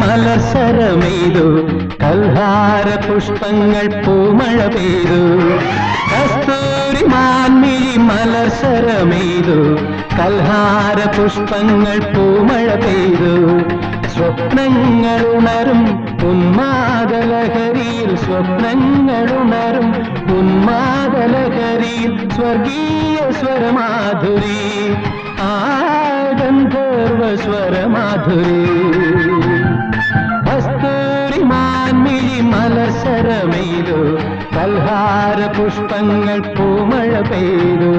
മലർസരമെയ്തു കൽഹാര പുഷ്പങ്ങൾ പൂമഴ പെയ്തു കസ്തൂരി മാൻമിഴി മലർസരമെയ്തു കൽഹാര പുഷ്പങ്ങൾ പൂമഴ പെയ്തു സ്വപ്നങ്ങളുണരും ഉന്മാദലഹരിയിൽ സ്വപ്നങ്ങളുണരും ഉന്മാദലഹരിയിൽ സ്വർഗീയ സ്വരമാധുരി ആ ഗന്ധർവ സ്വരമാധുരി കസ്തൂരി മാൻമിഴി മലർസരമെയ്തു കൽഹാര പുഷ്പങ്ങൾ പൂമഴ പെയ്തു